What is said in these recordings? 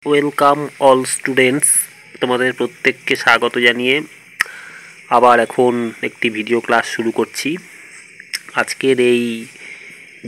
Welcome all students, তোমাদের প্রত্যেককে স্বাগত জানিয়ে আবার এখন একটি ভিডিও ক্লাস শুরু করছি। আজকের এই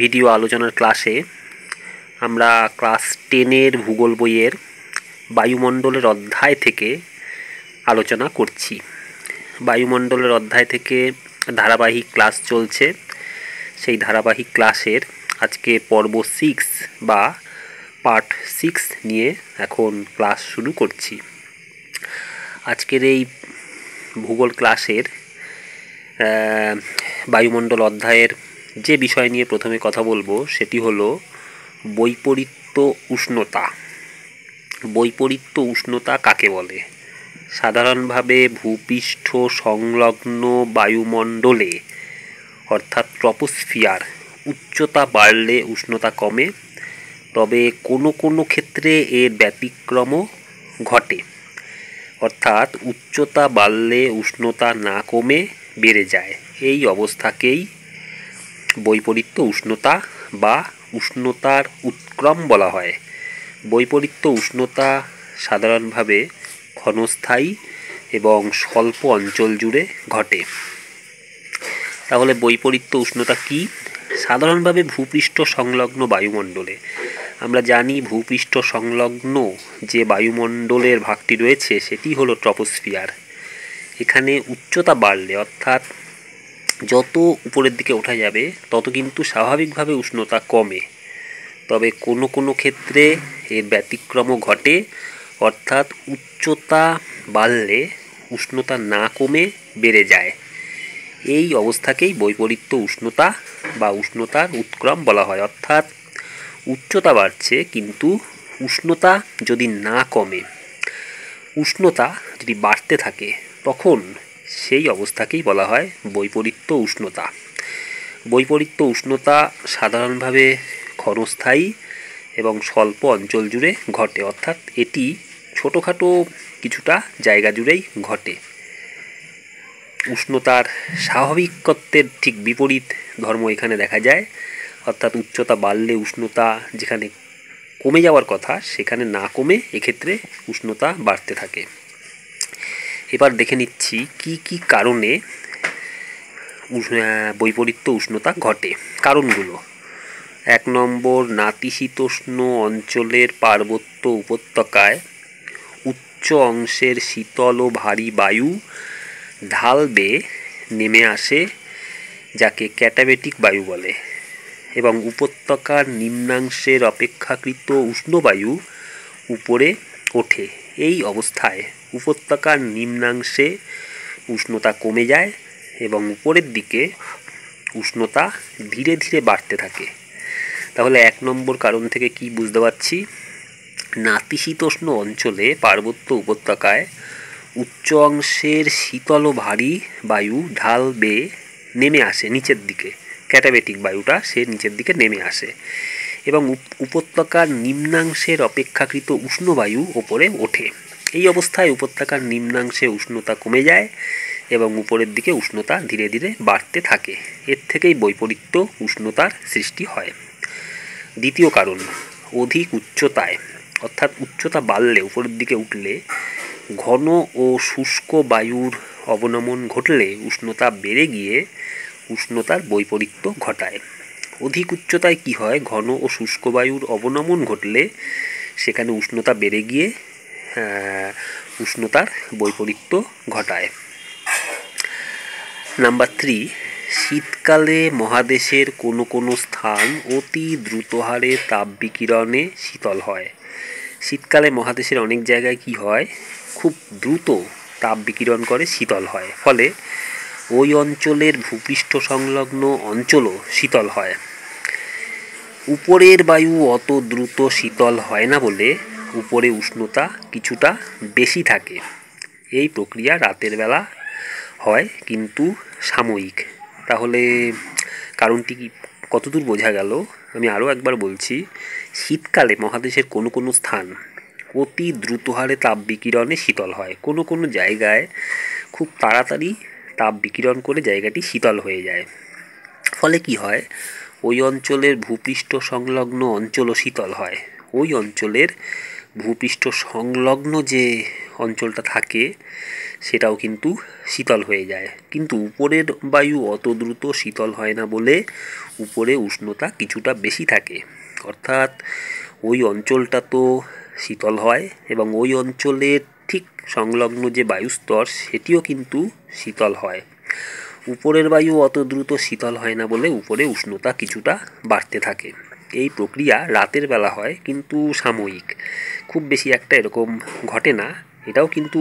ভিডিও আলোচনার ক্লাসে আমরা ক্লাস 10-এর ভূগোল বইয়ের বায়ুমণ্ডলের অধ্যায় থেকে আলোচনা করছি। বায়ুমণ্ডলের অধ্যায় থেকে ধারাবাহিক ক্লাস চলছে। সেই ধারাবাহিক ক্লাসের আজকে পর্ব 6 বা পার্ট 6 নিয়ে এখন ক্লাস শুরু করছি। আজকের এই ভূগোল ক্লাসের বায়ুমণ্ডল অধ্যায়ের যে বিষয় নিয়ে প্রথমে কথা বলবো সেটি হলো বৈপরীত্য উষ্ণতা। বৈপরীত্য উষ্ণতা কাকে বলে? সাধারণভাবে ভূপৃষ্ঠ সংলগ্ন বায়ুমণ্ডলে অর্থাৎ ট্রপোস্ফিয়ার উচ্চতা বাড়লে উষ্ণতা কমে, তবে কোনো কোনো ক্ষেত্রে এর ব্যতিক্রমও ঘটে। অর্থাৎ উচ্চতা বাড়লে উষ্ণতা না কমে বেড়ে যায়। এই অবস্থাকেই বৈপরীত্য উষ্ণতা বা উষ্ণতার উৎক্রম বলা হয়। বৈপরীত্য উষ্ণতা সাধারণভাবে ক্ষণস্থায়ী এবং স্বল্প অঞ্চল জুড়ে ঘটে। তাহলে বৈপরীত্য উষ্ণতা কি? সাধারণভাবে ভূপৃষ্ঠ সংলগ্ন বায়ুমণ্ডলে, আমরা জানি ভূপৃষ্ঠ সংলগ্ন যে বায়ুমণ্ডলের ভাগটি রয়েছে সেটি হলো ট্রপোস্ফিয়ার। এখানে উচ্চতা বাড়লে অর্থাৎ যত উপরের দিকে ওঠা যাবে তত কিন্তু স্বাভাবিকভাবে উষ্ণতা কমে, তবে কোনো কোনো ক্ষেত্রে এর ব্যতিক্রমও ঘটে। অর্থাৎ উচ্চতা বাড়লে উষ্ণতা না কমে বেড়ে যায়। এই অবস্থাকেই বৈপরীত্য উষ্ণতা বা উষ্ণতার উৎক্রম বলা হয়। অর্থাৎ উচ্চতা বাড়ছে কিন্তু উষ্ণতা যদি না কমে, উষ্ণতা যদি বাড়তে থাকে, তখন সেই অবস্থাকেই বলা হয় বৈপরীত্য উষ্ণতা। বৈপরীত্য উষ্ণতা সাধারণভাবে ক্ষণস্থায়ী এবং স্বল্প অঞ্চল জুড়ে ঘটে। অর্থাৎ এটি ছোটোখাটো কিছুটা জায়গা জুড়েই ঘটে। উষ্ণতার স্বাভাবিকত্বের ঠিক বিপরীত ধর্ম এখানে দেখা যায়। অর্থাৎ উচ্চতা বাড়লে উষ্ণতা যেখানে কমে যাওয়ার কথা সেখানে না কমে এক্ষেত্রে উষ্ণতা বাড়তে থাকে। এবার দেখে নিচ্ছি কি কি কারণে বৈপরীত্য উষ্ণতা ঘটে। কারণগুলো: 1 নম্বর, নাতিশীতোষ্ণ অঞ্চলের পার্বত্য উপত্যকায় উচ্চ অংশের শীতল ও ভারী বায়ু ঢাল বেয়ে নেমে আসে, যাকে ক্যাটাবেটিক বায়ু বলে, এবং উপত্যকার নিম্নাংশের অপেক্ষাকৃত উষ্ণ বায়ু উপরে ওঠে। এই অবস্থায় উপত্যকার নিম্নাংশে উষ্ণতা কমে যায় এবং উপরের দিকে উষ্ণতা ধীরে ধীরে বাড়তে থাকে। তাহলে 1 নম্বর কারণ থেকে কি বুঝতে পারছি? নাতিশীতোষ্ণ অঞ্চলে পার্বত্য উপত্যকায় উচ্চ অংশের শীতল ও ভারী বায়ু ঢাল বেয়ে নেমে আসে নিচের দিকে। ক্যাটাবেটিক বায়ুটা সে নিচের দিকে নেমে আসে এবং উপত্যকার নিম্নাংশের অপেক্ষাকৃত উষ্ণ বায়ু ওপরে ওঠে। এই অবস্থায় উপত্যকার নিম্নাংশে উষ্ণতা কমে যায় এবং উপরের দিকে উষ্ণতা ধীরে ধীরে বাড়তে থাকে। এর থেকেই বৈপরীত্য উষ্ণতার সৃষ্টি হয়। দ্বিতীয় কারণ, অধিক উচ্চতায় অর্থাৎ উচ্চতা বাড়লে উপরের দিকে উঠলে ঘন ও শুষ্ক বায়ুর অবনমন ঘটলে উষ্ণতা বেড়ে গিয়ে উষ্ণতার বৈপরীত্য ঘটায়। অধিক উচ্চতায় কি হয়? ঘন ও শুষ্ক বায়ুর অবনমন ঘটলে সেখানে উষ্ণতা বেড়ে গিয়ে উষ্ণতার বৈপরীত্য ঘটায়। নাম্বার 3, শীতকালে মহাদেশের কোনো কোনো স্থান অতি দ্রুত হারে তাপ বিকিরণে শীতল হয়। শীতকালে মহাদেশের অনেক জায়গায় কি হয়? খুব দ্রুত তাপ বিকিরণ করে শীতল হয়, ফলে ওই অঞ্চলের ভূপৃষ্ঠ সংলগ্ন অঞ্চলও শীতল হয়। উপরের বায়ু অত দ্রুত শীতল হয় না বলে উপরে উষ্ণতা কিছুটা বেশি থাকে। এই প্রক্রিয়া রাতের বেলা হয় কিন্তু সাময়িক। তাহলে কারণটি কি কতদূর বোঝা গেল? আমি আরও একবার বলছি। শীতকালে মহাদেশের কোনো কোনো স্থান অতি দ্রুত হারে তাপ বিকিরণে শীতল হয়। কোনো কোনো জায়গায় খুব তাড়াতাড়ি তাপ বিকিরণ করে জায়গাটি শীতল হয়ে যায়। ফলে কি হয়? ওই অঞ্চলের ভূপৃষ্ঠ সংলগ্ন অঞ্চলও শীতল হয়। ওই অঞ্চলের ভূপৃষ্ঠ সংলগ্ন যে অঞ্চলটা থাকে সেটাও কিন্তু শীতল হয়ে যায়, কিন্তু উপরের বায়ু অত দ্রুত শীতল হয় না বলে উপরে উষ্ণতা কিছুটা বেশি থাকে। অর্থাৎ ওই অঞ্চলটা তো শীতল হয় এবং ওই অঞ্চলের ঠিক সংলগ্ন যে বায়ুস্তর সেটিও কিন্তু শীতল হয়। উপরের বায়ু অত দ্রুত শীতল হয় না বলে উপরে উষ্ণতা কিছুটা বাড়তে থাকে। এই প্রক্রিয়া রাতের বেলা হয়, কিন্তু সাময়িক, খুব বেশি একটা এরকম ঘটে না। এটাও কিন্তু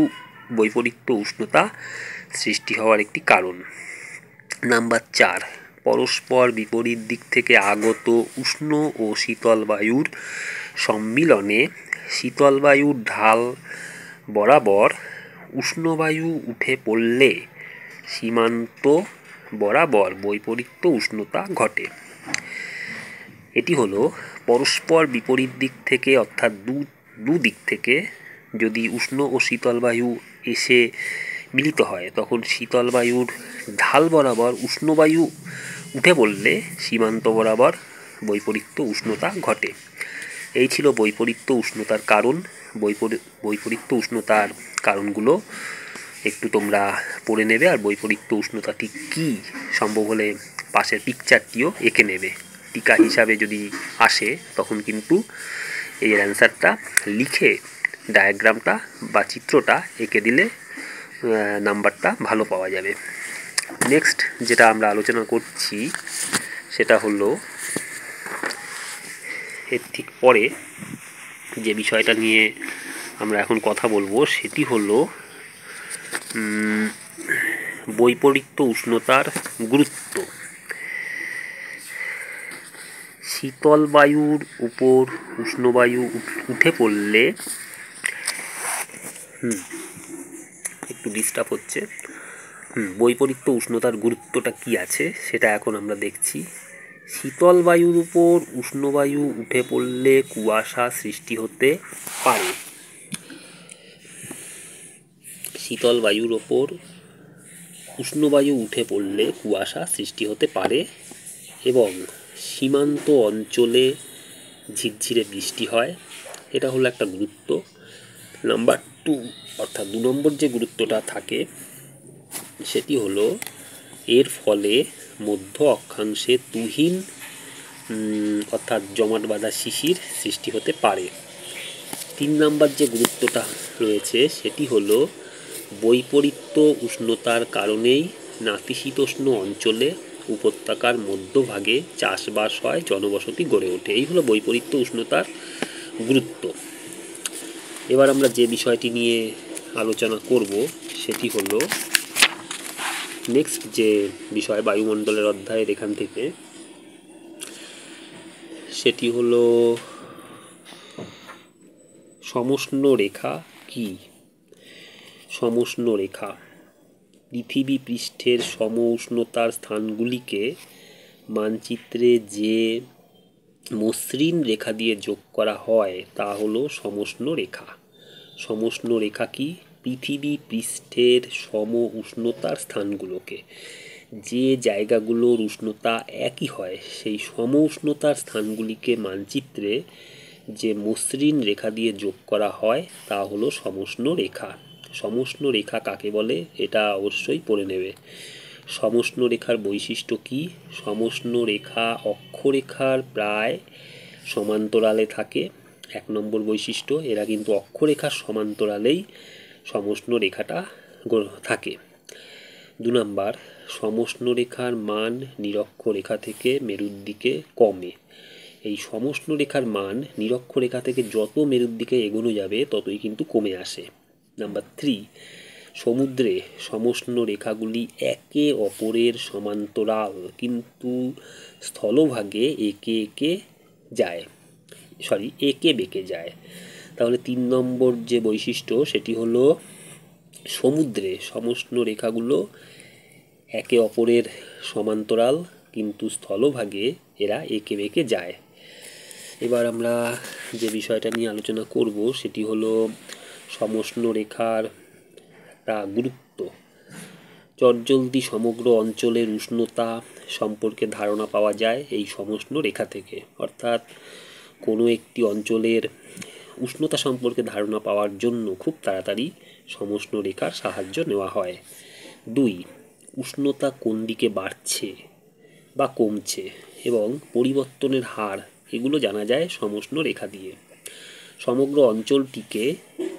বৈপরীত্য উষ্ণতা সৃষ্টি হওয়ার একটি কারণ। নাম্বার 4, পরস্পর বিপরীত দিক থেকে আগত উষ্ণ ও শীতল বায়ুর সম্মিলনে শীতল বায়ুর ঢাল বরাবর উষ্ণ বায়ু উঠে পড়লে সীমান্ত বরাবর বৈপরীত্য উষ্ণতা ঘটে। এটি হলো পরস্পর বিপরীত দিক থেকে, অর্থাৎ দুদিক থেকে যদি উষ্ণ ও শীতল বায়ু এসে মিলিত হয় তখন শীতল বায়ুর ঢাল বরাবর উষ্ণ বায়ু উঠে পড়লে সীমান্ত বরাবর বৈপরীত্য উষ্ণতা ঘটে। এই ছিল বৈপরীত্য উষ্ণতার কারণ। বৈপরীত্য উষ্ণতার কারণগুলো একটু তোমরা পড়ে নেবে, আর বৈপরীত্য উষ্ণতা ঠিক কী সম্ভব হলে পাশের পিকচারটিও এঁকে নেবে। টিকা হিসাবে যদি আসে তখন কিন্তু এর অ্যান্সারটা লিখে ডায়াগ্রামটা বা চিত্রটা এঁকে দিলে নাম্বারটা ভালো পাওয়া যাবে। নেক্সট যেটা আমরা আলোচনা করছি সেটা হলো এর ঠিক পরে যে বিষয়টা নিয়ে আমরা এখন কথা বলবো সেটি হলো বৈপরীত্য উষ্ণতার গুরুত্ব। শীতল বায়ুর উপর উষ্ণ বায়ু উঠে পড়লে একটু ডিস্টার্ব হচ্ছে। বৈপরীত্য উষ্ণতার গুরুত্বটা কি আছে সেটা এখন আমরা দেখছি। শীতল বায়ুর উপর উষ্ণ বায়ু উঠে পড়লে কুয়াশা সৃষ্টি হতে পারে। শীতল বায়ুর ওপর উষ্ণ বায়ু উঠে পড়লে কুয়াশা সৃষ্টি হতে পারে এবং সীমান্ত অঞ্চলে ঝিরঝিরে বৃষ্টি হয়। এটা হলো একটা গুরুত্ব। নাম্বার 2, অর্থাৎ 2 নম্বর যে গুরুত্বটা থাকে সেটি হলো এর ফলে মধ্য অক্ষাংশে তুহিন অর্থাৎ জমাট বাঁধা শিশির সৃষ্টি হতে পারে। 3 নম্বর যে গুরুত্বটা রয়েছে সেটি হলো বৈপরীত্য উষ্ণতার কারণেই নাতিশীতোষ্ণ অঞ্চলে উপত্যকার মধ্যভাগে চাষবাস হয়, জনবসতি গড়ে ওঠে। এই হলো বৈপরীত্য উষ্ণতার গুরুত্ব। এবার আমরা যে বিষয়টি নিয়ে আলোচনা করব সেটি হলো নেক্সট যে বিষয় বায়ুমণ্ডলের অধ্যায়ের এখান থেকে, সেটি হলো সমষ্ণ রেখা কি। সমষ্ণ রেখা পৃথিবী পৃষ্ঠের সম উষ্ণতার স্থানগুলিকে মানচিত্রে যে মসৃণ রেখা দিয়ে যোগ করা হয় তা হলো সমষ্ণ রেখা। সমষ্ণ রেখা কি? পৃথিবী পৃষ্ঠের সম উষ্ণতার স্থানগুলোকে, যে জায়গাগুলোর উষ্ণতা একই হয় সেই সম উষ্ণতার স্থানগুলিকে মানচিত্রে যে মসৃণ রেখা দিয়ে যোগ করা হয় তা হলো সমষ্ণ রেখা। সমষ্ণ রেখা কাকে বলে এটা অবশ্যই পড়ে নেবে। সমষ্ণ রেখার বৈশিষ্ট্য কি? সমষ্ণ রেখা অক্ষরেখার প্রায় সমান্তরালে থাকে। 1 নম্বর বৈশিষ্ট্য, এরা কিন্তু অক্ষরেখার সমান্তরালেই সমষ্ণ রেখাটা থাকে। 2 নম্বর, সমষ্ণ রেখার মান নিরক্ষরেখা থেকে মেরুর দিকে কমে। এই সমষ্ণ রেখার মান নিরক্ষরেখা থেকে যত মেরুর দিকে এগোনো যাবে ততই কিন্তু কমে আসে। নাম্বার 3, সমুদ্রে সমষ্ণ রেখাগুলি একে অপরের সমান্তরাল কিন্তু স্থলভাগে একে বেঁকে যায়। তাহলে 3 নম্বর যে বৈশিষ্ট্য সেটি হলো সমুদ্রে সমষ্ণ রেখাগুলো একে অপরের সমান্তরাল কিন্তু স্থলভাগে এরা একে বেঁকে যায়। এবার আমরা যে বিষয়টা নিয়ে আলোচনা করব সেটি হলো সমষ্ণ রেখার একটা গুরুত্ব। চটজলদি সমগ্র অঞ্চলের উষ্ণতা সম্পর্কে ধারণা পাওয়া যায় এই সমষ্ণ রেখা থেকে। অর্থাৎ কোনো একটি অঞ্চলের উষ্ণতা সম্পর্কে ধারণা পাওয়ার জন্য খুব তাড়াতাড়ি সমষ্ণ রেখার সাহায্য নেওয়া হয়। 2. উষ্ণতা কোন দিকে বাড়ছে বা কমছে এবং পরিবর্তনের হার এগুলো জানা যায় সমষ্ণ রেখা দিয়ে। সমগ্র অঞ্চলটিকে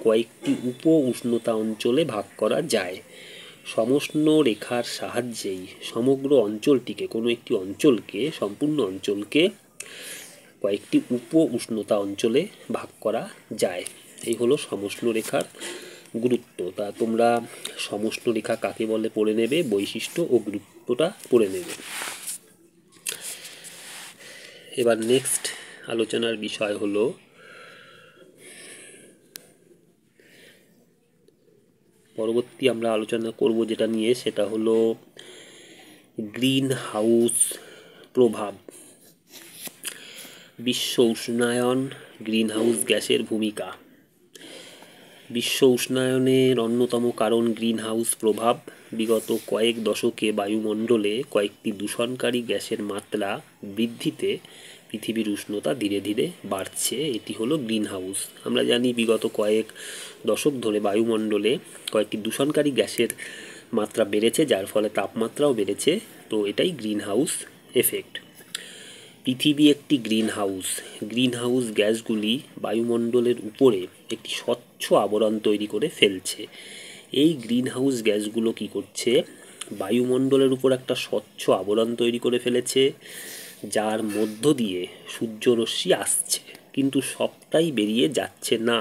কয়েকটি উপ উষ্ণতা অঞ্চলে ভাগ করা যায়। সমষ্ণ রেখার সাহায্যেই সমগ্র অঞ্চলটিকে, কোনো একটি অঞ্চলকে, সম্পূর্ণ অঞ্চলকে কয়েকটি উপ উষ্ণতা অঞ্চলে ভাগ করা যায়। এই হলো সমষ্ণ রেখার গুরুত্ব। তা তোমরা সমষ্ণ রেখা কাকে বলে পড়ে নেবে, বৈশিষ্ট্য ও গুরুত্বটা পড়ে নেবে। এবার নেক্সট আলোচনার বিষয় হলো পরবর্তী আমরা আলোচনা করব যেটা নিয়ে, সেটা হলো গ্রিন হাউস প্রভাব। বিশ্ব উষ্ণায়ন, গ্রিন হাউস গ্যাসের ভূমিকা। বিশ্ব উষ্ণায়নের অন্যতম কারণ গ্রিন হাউস প্রভাব। বিগত কয়েক দশকে বায়ুমণ্ডলে কয়েকটি দূষণকারী গ্যাসের মাত্রা বৃদ্ধিতে পৃথিবীর উষ্ণতা ধীরে ধীরে বাড়ছে। এটি হলো গ্রিন হাউস। আমরা জানি বিগত কয়েক দশক ধরে বায়ুমণ্ডলে কয়েকটি দূষণকারী গ্যাসের মাত্রা বেড়েছে, যার ফলে তাপমাত্রাও বেড়েছে। তো এটাই গ্রিন হাউস এফেক্ট। পৃথিবী একটি গ্রিন হাউস। গ্রিন হাউস গ্যাসগুলি বায়ুমণ্ডলের উপরে একটি স্বচ্ছ আবরণ তৈরি করে ফেলছে। এই গ্রিন হাউস গ্যাসগুলো কি করছে, বায়ুমণ্ডলের উপর একটা স্বচ্ছ আবরণ তৈরি করে ফেলেছে, যার মধ্য দিয়ে সূর্যরশ্মি আসছে, কিন্তু সবটাই বেরিয়ে যাচ্ছে না,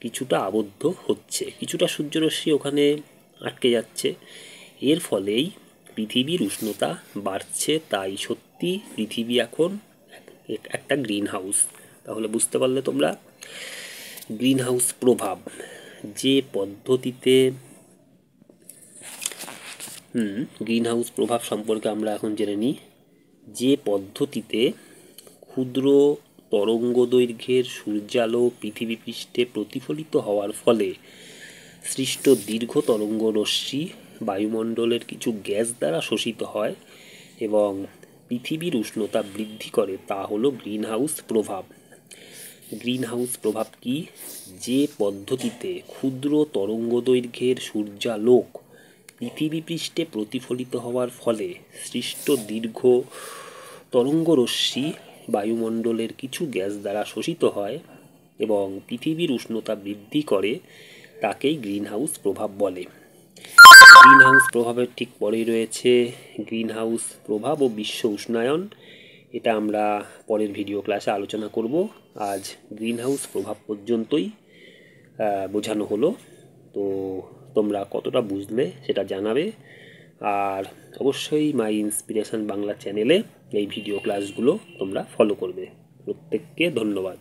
কিছুটা আবদ্ধ হচ্ছে, কিছুটা সূর্যরশ্মি ওখানে আটকে যাচ্ছে। এর ফলেই পৃথিবীর উষ্ণতা বাড়ছে। তাই সত্যি পৃথিবী এখন একটা গ্রিন হাউস। তাহলে বুঝতে পারলে তোমরা গ্রিন হাউস প্রভাব যে পদ্ধতিতে গ্রিন হাউস প্রভাব সম্পর্কে আমরা এখন জেনে নিই। যে পদ্ধতিতে ক্ষুদ্র তরঙ্গ দৈর্ঘ্যের সূর্যালো পৃথিবী পৃষ্ঠে প্রতিফলিত হওয়ার ফলে সৃষ্ট দীর্ঘ তরঙ্গ রশ্মি বায়ুমণ্ডলের কিছু গ্যাস দ্বারা শোষিত হয় এবং পৃথিবীর উষ্ণতা বৃদ্ধি করে, তা হলো গ্রিন হাউস প্রভাব। গ্রিন হাউস প্রভাব কি? যে পদ্ধতিতে ক্ষুদ্র তরঙ্গ দৈর্ঘ্যের সূর্যালোক পৃথিবী পৃষ্ঠে প্রতিফলিত হওয়ার ফলে সৃষ্ট দীর্ঘ তরঙ্গ রশ্মি বায়ুমণ্ডলের কিছু গ্যাস দ্বারা শোষিত হয় এবং পৃথিবীর উষ্ণতা বৃদ্ধি করে, তাকেই গ্রিন হাউস প্রভাব বলে। গ্রিন হাউস প্রভাবের ঠিক পরেই রয়েছে গ্রিন হাউস প্রভাব ও বিশ্ব উষ্ণায়ন। এটা আমরা পরের ভিডিও ক্লাসে আলোচনা করব। আজ গ্রিন হাউস প্রভাব পর্যন্তই বোঝানো হলো। তো তোমরা কতটা বুঝলে সেটা জানাবে, আর অবশ্যই মাই ইন্সপিরেশন বাংলা চ্যানেলে এই ভিডিও ক্লাসগুলো তোমরা ফলো করবে। প্রত্যেককে ধন্যবাদ।